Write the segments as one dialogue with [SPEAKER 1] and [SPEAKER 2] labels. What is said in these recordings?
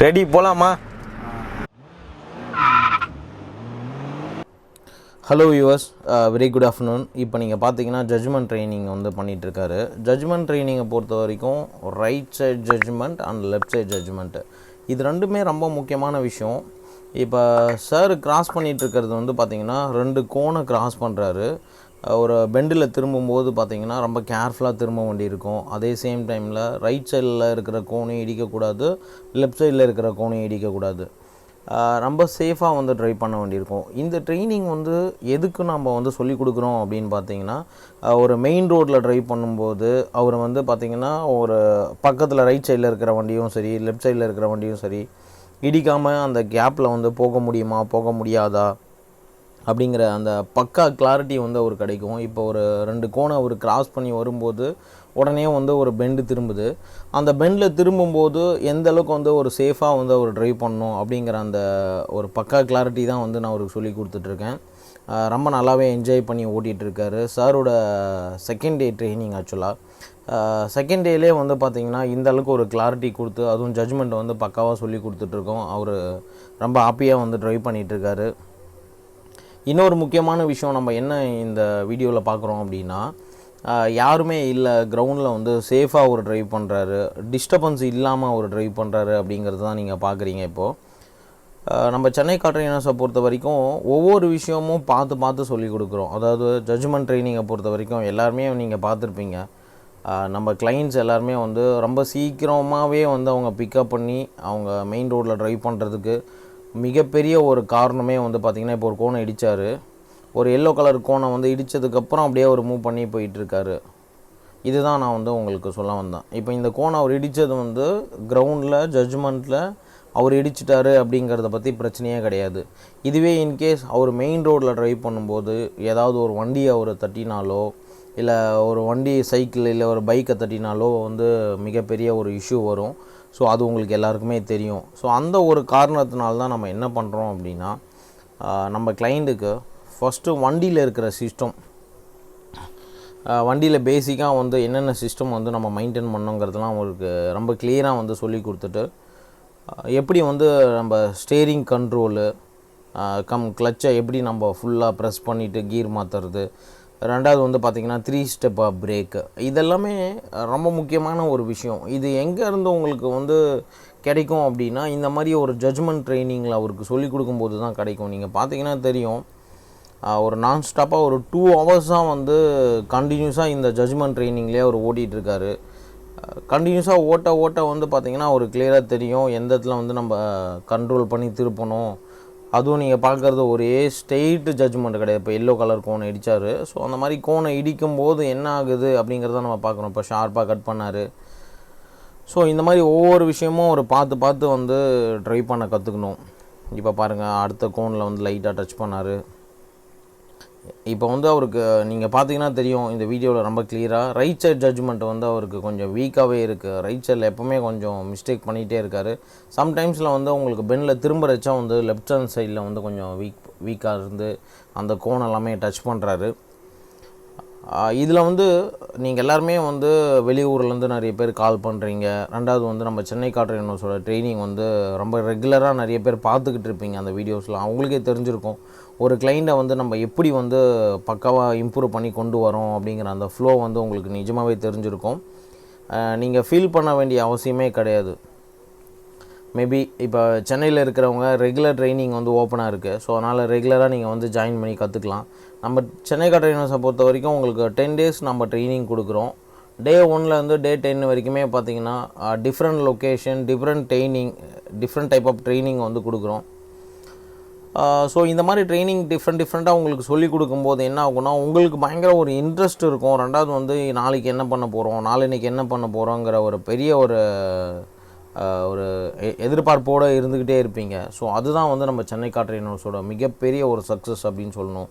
[SPEAKER 1] Ready போலாமா? Hello viewers, very good afternoon. இப்போ நீங்கள் பார்த்தீங்கன்னா ஜட்ஜ்மெண்ட் ட்ரைனிங் வந்து பண்ணிகிட்ருக்காரு. ஜட்ஜ்மெண்ட் ட்ரைனிங்கை பொறுத்த வரைக்கும் right side judgement and left side judgement, இது ரெண்டுமே ரொம்ப முக்கியமான விஷயம். இப்போ சார் கிராஸ் பண்ணிகிட்ருக்கிறது வந்து பார்த்திங்கன்னா 2 கோனை கிராஸ் பண்ணுறாரு. ஒரு பெண்டில் திரும்பும்போது பார்த்திங்கன்னா ரொம்ப கேர்ஃபுல்லாக திரும்ப வேண்டி இருக்கும். அதே சேம் டைமில் ரைட் சைடில் இருக்கிற கோனையும் இடிக்கக்கூடாது, லெஃப்ட் சைடில் இருக்கிற கோனையும் இடிக்கக்கூடாது. ரொம்ப சேஃபாக வந்து ட்ரைவ் பண்ண வேண்டியிருக்கும். இந்த ட்ரைனிங் வந்து எதுக்கு நம்ம வந்து சொல்லிக் கொடுக்குறோம் அப்படின்னு பார்த்தீங்கன்னா, ஒரு மெயின் ரோட்டில் ட்ரைவ் பண்ணும்போது அவர் வந்து பார்த்திங்கன்னா ஒரு பக்கத்தில் ரைட் சைடில் இருக்கிற வண்டியும் சரி, லெஃப்ட் சைடில் இருக்கிற வண்டியும் சரி இடிக்காமல் அந்த கேப்பில் வந்து போக முடியுமா, போக முடியாதா அப்படிங்கிற அந்த பக்கா கிளாரிட்டி வந்து அவர் கிடைக்கும். இப்போ ஒரு 2 கோனை அவர் கிராஸ் பண்ணி வரும்போது உடனே வந்து ஒரு பெண்டு திரும்புது. அந்த பெண்டில் திரும்பும்போது எந்த அளவுக்கு வந்து ஒரு சேஃபாக வந்து அவர் ட்ரைவ் பண்ணணும் அப்படிங்கிற அந்த ஒரு பக்கா கிளாரிட்டி தான் வந்து நான் அவருக்கு சொல்லி கொடுத்துட்ருக்கேன். ரொம்ப நல்லாவே என்ஜாய் பண்ணி ஓட்டிகிட்ருக்காரு. சாரோட செகண்ட் டே ட்ரைனிங் ஆக்சுவலாக. செகண்ட் டேலே வந்து பார்த்திங்கன்னா இந்த அளவுக்கு ஒரு கிளாரிட்டி கொடுத்து, அதுவும் ஜட்ஜ்மெண்ட் வந்து பக்காவாக சொல்லி கொடுத்துட்ருக்கோம். அவர் ரொம்ப ஹாப்பியாக வந்து ட்ரைவ் பண்ணிகிட்ருக்காரு. இன்னொரு முக்கியமான விஷயம் நம்ம என்ன இந்த வீடியோவில் பார்க்குறோம் அப்படின்னா, யாருமே இல்லை, கிரவுண்டில் வந்து சேஃபாக ஒரு ட்ரைவ் பண்ணுறாரு, டிஸ்டர்பன்ஸ் இல்லாமல் ஒரு ட்ரைவ் பண்ணுறாரு அப்படிங்கிறது தான் நீங்கள் பார்க்குறீங்க. இப்போது நம்ம சென்னை கார் ட்ரைனர்ஸை பொறுத்த வரைக்கும் ஒவ்வொரு விஷயமும் பார்த்து பார்த்து சொல்லிக் கொடுக்குறோம். அதாவது ஜட்ஜ்மெண்ட் ட்ரைனிங்கை பொறுத்த வரைக்கும் எல்லாருமே நீங்கள் பார்த்துருப்பீங்க, நம்ம கிளைண்ட்ஸ் எல்லாருமே வந்து ரொம்ப சீக்கிரமாகவே வந்து அவங்க பிக்கப் பண்ணி அவங்க மெயின் ரோட்டில் ட்ரைவ் பண்ணுறதுக்கு மிகப்பெரிய ஒரு காரணமே வந்து பார்த்திங்கன்னா, இப்போ ஒரு கோனை இடித்தார், ஒரு எல்லோ கலர் கோனை வந்து இடித்ததுக்கப்புறம் அப்படியே அவர் மூவ் பண்ணி போயிட்டுருக்காரு. இதுதான் நான் வந்து உங்களுக்கு சொல்ல வந்தேன். இப்போ இந்த கோனை அவர் இடித்தது வந்து கிரவுண்டில் ஜட்ஜ்மெண்ட்டில் அவர் இடிச்சிட்டாரு அப்படிங்கிறத பற்றி பிரச்சனையே கிடையாது. இதுவே இன்கேஸ் அவர் மெயின் ரோட்டில் ட்ரைவ் பண்ணும்போது ஏதாவது ஒரு வண்டியை அவர் தட்டினாலோ, இல்லை ஒரு வண்டி சைக்கிள் இல்லை ஒரு பைக்கை தட்டினாலோ வந்து மிகப்பெரிய ஒரு இஷ்யூ வரும். ஸோ அது உங்களுக்கு எல்லாருக்குமே தெரியும். ஸோ அந்த ஒரு காரணத்தினால தான் நம்ம என்ன பண்ணுறோம் அப்படின்னா, நம்ம கிளைண்ட்டுக்கு ஃபஸ்ட்டு வண்டியில் இருக்கிற சிஸ்டம், வண்டியில் பேசிக்காக வந்து என்னென்ன சிஸ்டம் வந்து நம்ம மெயின்டைன் பண்ணோங்கிறதுலாம் அவங்களுக்கு ரொம்ப கிளியராக வந்து சொல்லி கொடுத்துட்டு, எப்படி வந்து நம்ம ஸ்டேரிங் கண்ட்ரோலு கிளச்சை எப்படி நம்ம ஃபுல்லாக ப்ரெஸ் பண்ணிவிட்டு கீர் மாற்றுறது, ரெண்டாவது வந்து பார்த்திங்கன்னா 3 ஸ்டெப் பிரேக்கு, இதெல்லாமே ரொம்ப முக்கியமான ஒரு விஷயம். இது எங்கேருந்து உங்களுக்கு வந்து கிடைக்கும் அப்படின்னா, இந்த மாதிரி ஒரு ஜட்ஜ்மெண்ட் ட்ரைனிங்கில் அவருக்கு சொல்லிக் கொடுக்கும்போது தான் கிடைக்கும். நீங்கள் பார்த்தீங்கன்னா தெரியும், ஒரு நான் ஸ்டாப்பாக ஒரு 2 ஹவர்ஸாக வந்து கண்டினியூஸாக இந்த ஜட்ஜ்மெண்ட் ட்ரைனிங்லேயே அவர் ஓட்டிகிட்ருக்காரு. கண்டினியூஸாக ஓட்ட வந்து பார்த்திங்கன்னா ஒரு கிளியராக தெரியும் எந்த இடத்துல வந்து நம்ம கண்ட்ரோல் பண்ணி திருப்பணும். அதுவும் நீங்கள் பார்க்குறது ஒரே ஸ்ட்ரெயிட்டு ஜட்ஜ்மெண்ட் கிடையாது. இப்போ எல்லோ கலர் கோனை இடித்தார். ஸோ அந்த மாதிரி கோனை இடிக்கும்போது என்ன ஆகுது அப்படிங்கிறத நம்ம பார்க்குறோம். இப்போ ஷார்ப்பாக கட் பண்ணார். ஸோ இந்த மாதிரி ஒவ்வொரு விஷயமும் ஒரு பார்த்து வந்து ட்ரைவ் பண்ண கற்றுக்கணும். இப்போ பாருங்கள், அடுத்த கோனில் வந்து லைட்டாக டச் பண்ணார். இப்போ வந்து அவருக்கு நீங்கள் பார்த்தீங்கன்னா தெரியும் இந்த வீடியோவில் ரொம்ப கிளியராக ரைட் சைட் ஜட்ஜ்மெண்ட் வந்து அவருக்கு கொஞ்சம் வீக்காகவே இருக்குது. ரைட் சைடில் எப்போவுமே கொஞ்சம் மிஸ்டேக் பண்ணிகிட்டே இருக்கார். சம்டைம்ஸில் வந்து உங்களுக்கு பெனில் திரும்புறச்சா வந்து லெஃப்ட் ஹேண்ட் சைடில் வந்து கொஞ்சம் வீக்காக இருந்து அந்த கோன் எல்லாமே டச் பண்ணுறாரு. இதில் வந்து நீங்கள் எல்லாருமே வந்து வெளியூர்லேருந்து நிறைய பேர் கால் பண்ணுறீங்க. ரெண்டாவது வந்து நம்ம சென்னை கார் ட்ரைனர்ஸோட ட்ரைனிங் வந்து ரொம்ப ரெகுலராக நிறைய பேர் பார்த்துக்கிட்டு இருப்பீங்க. அந்த வீடியோஸ்லாம் அவங்களுக்கே தெரிஞ்சிருக்கும், ஒரு கிளைண்ட்டை வந்து நம்ம எப்படி வந்து பக்காவாக இம்ப்ரூவ் பண்ணி கொண்டு வரோம் அப்படிங்கிற அந்த ஃப்ளோ வந்து உங்களுக்கு நிஜமாகவே தெரிஞ்சிருக்கும். நீங்கள் ஃபீல் பண்ண வேண்டிய அவசியமே கிடையாது. மேபி இப்போ சென்னையில் இருக்கிறவங்க ரெகுலர் ட்ரைனிங் வந்து ஓப்பனாக இருக்குது. ஸோ அதனால் ரெகுலராக நீங்கள் வந்து ஜாயின் பண்ணி கற்றுக்கலாம். நம்ம சென்னை கார் ட்ரைனர்ஸை பொறுத்த வரைக்கும் உங்களுக்கு 10 days நம்ம ட்ரைனிங் கொடுக்குறோம். Day 1லேருந்து Day 10 வரைக்குமே பார்த்திங்கன்னா different location, different type of training வந்து கொடுக்குறோம். ஸோ இந்த மாதிரி ட்ரைனிங் டிஃப்ரெண்ட்டாக உங்களுக்கு சொல்லிக் கொடுக்கும்போது என்ன ஆகும்னா, உங்களுக்கு பயங்கர ஒரு இன்ட்ரெஸ்ட் இருக்கும். ரெண்டாவது வந்து நாளைக்கு என்ன பண்ண போகிறோம், நாளைக்கு என்ன பண்ண போகிறோங்கிற ஒரு பெரிய ஒரு எதிர்பார்ப்போடு இருந்துக்கிட்டே இருப்பீங்க. ஸோ அதுதான் வந்து நம்ம சென்னை கார் ட்ரைனர்ஸோட மிகப்பெரிய ஒரு சக்ஸஸ் அப்படின்னு சொல்லணும்.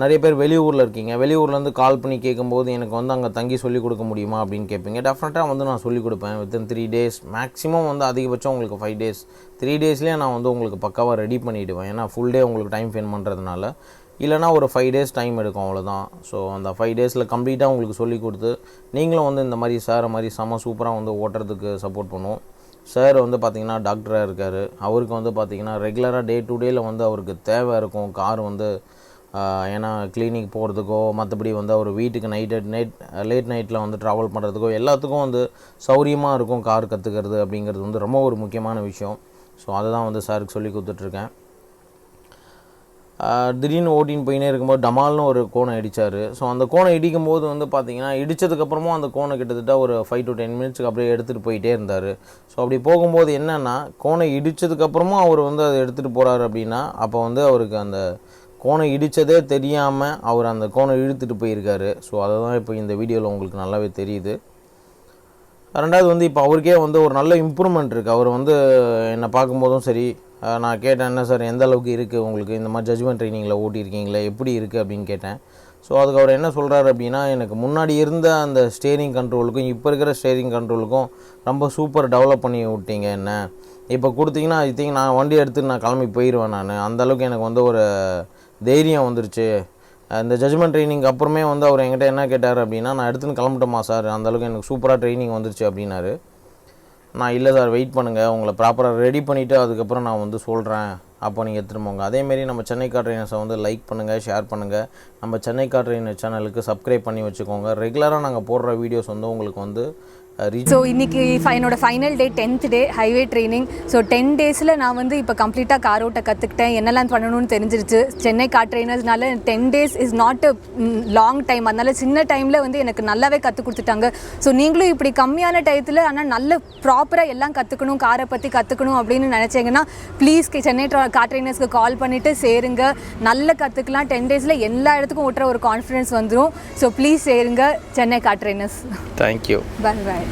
[SPEAKER 1] நிறைய பேர் வெளியூரில் இருக்கீங்க, வெளியூர்லேருந்து கால் பண்ணி கேட்கும்போது எனக்கு வந்து அங்கே தங்கி சொல்லிக் கொடுக்க முடியுமா அப்படின்னு கேட்பீங்க. டெஃபினட்டாக வந்து நான் சொல்லிக் கொடுப்பேன். வித்தின் 3 days, மேக்ஸிமம் வந்து அதிகபட்சம் உங்களுக்கு 5 days, 3 daysலேயே நான் வந்து உங்களுக்கு பக்காவாக ரெடி பண்ணிவிடுவேன். ஏன்னா ஃபுல் டே உங்களுக்கு டைம் ஸ்பெண்ட் பண்ணுறதுனால. இல்லைனா ஒரு 5 days டைம் எடுக்கும், அவ்வளோதான். ஸோ அந்த 5 daysல கம்ப்ளீட்டாக உங்களுக்கு சொல்லிக் கொடுத்து நீங்களும் வந்து இந்த மாதிரி சாரை மாதிரி செம்ம சூப்பராக வந்து ஓட்டுறதுக்கு சப்போர்ட் பண்ணுவோம். சார் வந்து பார்த்திங்கன்னா டாக்டராக இருக்கார். அவருக்கு வந்து பார்த்திங்கன்னா ரெகுலராக டே டு டேயில் வந்து அவருக்கு தேவை இருக்கும் கார் வந்து. ஏன்னா கிளினிக் போகிறதுக்கோ மற்றபடி வந்து அவர் வீட்டுக்கு லேட் நைட்டில் வந்து ட்ராவல் பண்ணுறதுக்கோ எல்லாத்துக்கும் வந்து சௌரியமாக இருக்கும் கார் கற்றுக்கிறது அப்படிங்கிறது வந்து ரொம்ப ஒரு முக்கியமான விஷயம். ஸோ அதை தான் வந்து சாருக்கு சொல்லி கொடுத்துட்ருக்கேன். திடீர்னு ஓட்டின்னு போயினே இருக்கும்போது டமால்னு ஒரு கோணம் இடித்தார். ஸோ அந்த கோணம் இடிக்கும் போது வந்து பார்த்திங்கன்னா இடித்ததுக்கப்புறமும் அந்த கோணம் கிட்டத்தட்ட ஒரு 5 to 10 மினிட்ஸுக்கு அப்படியே எடுத்துகிட்டு போயிட்டே இருந்தார். ஸோ அப்படி போகும்போது என்னென்னா கோணம் இடித்ததுக்கப்புறமும் அவர் வந்து அதை எடுத்துகிட்டு போகிறாரு அப்படின்னா அப்போ வந்து அவருக்கு அந்த கோணம் இடித்ததே தெரியாமல் அவர் அந்த கோணம் இழுத்துட்டு போயிருக்காரு. ஸோ அதை தான் இப்போ இந்த வீடியோவில் உங்களுக்கு நல்லாவே தெரியுது. ரெண்டாவது வந்து இப்போ அவருக்கே வந்து ஒரு நல்ல இம்ப்ரூவ்மெண்ட் இருக்குது. அவர் வந்து என்னை பார்க்கும்போதும் சரி, நான் கேட்டேன், என்ன சார் எந்த அளவுக்கு இருக்குது உங்களுக்கு, இந்த மாதிரி ஜட்ஜ்மெண்ட் ட்ரைனிங்கில் ஓட்டியிருக்கீங்களே எப்படி இருக்குது அப்படின்னு கேட்டேன். ஸோ அதுக்கு அவர் என்ன சொல்கிறாரு அப்படின்னா, எனக்கு முன்னாடி இருந்த அந்த ஸ்டேரிங் கண்ட்ரோலுக்கும் இப்போ இருக்கிற ஸ்டேரிங் கண்ட்ரோலுக்கும் ரொம்ப சூப்பர் டெவலப் பண்ணி விட்டீங்க என்ன. இப்போ கொடுத்தீங்கன்னா ஐ திங்க் நான் வண்டி எடுத்துட்டு நான் கிளம்பி போயிடுவேன். நான் அந்தளவுக்கு எனக்கு வந்து ஒரு தைரியம் வந்துருச்சு. இந்த ஜட்ஜ்மெண்ட் ட்ரைனிங் அப்புறமே வந்து அவர் என்கிட்ட என்ன கேட்டார் அப்படின்னா, நான் எடுத்துன்னு கிளம்பிட்டோமா சார், அந்தளவுக்கு எனக்கு சூப்பராக ட்ரைனிங் வந்துருச்சு அப்படின்னாரு. நான் இல்லை சார் வெயிட் பண்ணுங்கள், உங்களை ப்ராப்பராக ரெடி பண்ணிவிட்டு அதுக்கப்புறம் நான் வந்து சொல்கிறேன், அப்போ நீங்கள் எடுத்துகிட்டு போங்க. அதேமாரி நம்ம சென்னை கார் ட்ரைனர்ஸை வந்து லைக் பண்ணுங்கள், ஷேர் பண்ணுங்கள். நம்ம சென்னை கார் ட்ரைனர் சேனலுக்கு சப்ஸ்கிரைப் பண்ணி வச்சுக்கோங்க. ரெகுலராக நாங்கள் போடுற வீடியோஸ் வந்து உங்களுக்கு வந்து
[SPEAKER 2] ஸோ இன்றைக்கி என்னோட ஃபைனல் டே 10th டே ஹைவே ட்ரைனிங். ஸோ 10 டேஸில் நான் வந்து இப்போ கம்ப்ளீட்டாக கார் ஓட்ட கற்றுக்கிட்டேன், என்னெல்லாம் பண்ணணும்னு தெரிஞ்சிருச்சு. சென்னை கார் ட்ரைனர்ஸ்னால 10 days is not a long time, அதனால சின்ன டைமில் வந்து எனக்கு நல்லாவே கற்றுக் கொடுத்துட்டாங்க. ஸோ நீங்களும் இப்படி கம்மியான டயத்தில் ஆனால் நல்ல ப்ராப்பராக எல்லாம் கற்றுக்கணும், காரை பற்றி கற்றுக்கணும் அப்படின்னு நினச்சிங்கன்னா ப்ளீஸ் சென்னை கார் ட்ரைனர்ஸ்க்கு கால் பண்ணிவிட்டு சேருங்க. நல்ல கற்றுக்கலாம். 10 days எல்லா இடத்துக்கும் ஓட்டுற ஒரு கான்ஃபிடன்ஸ் வந்துடும். ஸோ ப்ளீஸ் சேருங்க சென்னை கார் ட்ரைனர்ஸ்.
[SPEAKER 1] தேங்க்யூ.
[SPEAKER 2] பாய்.